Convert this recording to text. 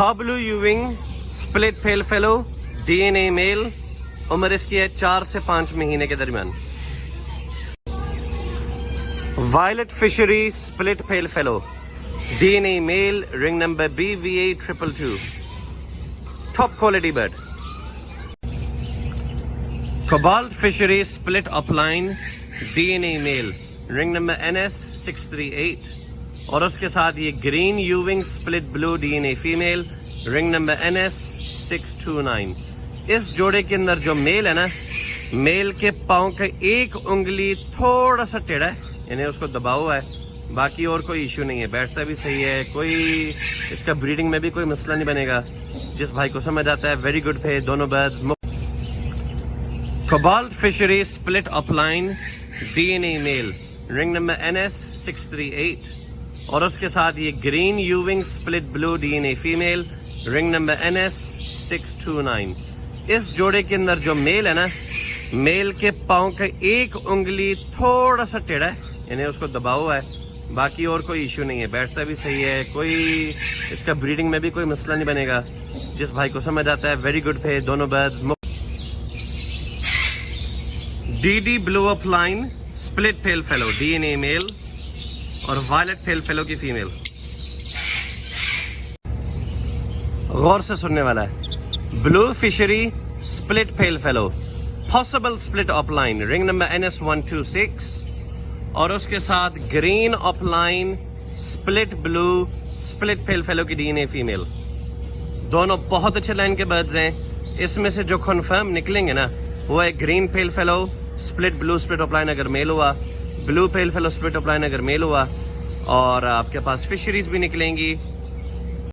خابلو یوونگ split pale fallow D N A male, عمر اس کی ہے 4 سے 5 مہینے کے درمیان۔ وائلٹ فشری split pale fallow D N A male, ring number BVA222، top quality bird. Cobalt فشری split up line D N A male, ring number NS638، اور اس کے ساتھ یہ گرین یوونگ split blue D N A female, ring number NS629۔ اس جوڑے کے اندر جو میل ہے نا، میل کے پاؤں کا ایک انگلی تھوڑا سا ٹیڑھا ہے، یعنی اس کو دبا ہوا ہے، باقی اور کوئی ایشو نہیں ہے، بیٹھتا بھی صحیح ہے، کوئی اس کا بریڈنگ میں بھی کوئی مسئلہ نہیں بنے گا۔ جس بھائی کو سمجھ آتا ہے ویری گڈ پہ دونوں برڈ۔ کوبالٹ فشری split up line D N A male, ring number NS638، اور اس کے ساتھ یہ گرین یوونگ split blue D N A female, ring number NS629۔ اس جوڑے کے اندر جو میل ہے نا، میل کے پاؤں کا ایک انگلی تھوڑا سا ٹیڑھا ہے، یعنی اس کو دبا ہوا ہے، باقی اور کوئی ایشو نہیں ہے، بیٹھتا بھی صحیح ہے، کوئی اس کا بریڈنگ میں بھی کوئی مسئلہ نہیں بنے گا۔ جس بھائی کو سمجھ آتا ہے ویری گڈ پہ دونوں bird. DD blue up line split pale fallow D N A male اور وائلٹ پیل فیلو کی فیمیل۔ غور سے سننے والا ہے۔ بلو فشری split pale fallow possible split up line, ring number NS126، اور اس کے ساتھ green up line split blue split pale fallow کی DNA فیمیل۔ دونوں بہت اچھے لائن کے برڈز ہیں۔ اس میں سے جو کنفرم نکلیں گے نا، وہ ہے green پیل fellow split blue split up line اگر میل ہوا، بلو پیل فیلو اسپلٹ اپ لائن اگر میل ہوا، اور آپ کے پاس فشریز بھی نکلیں گی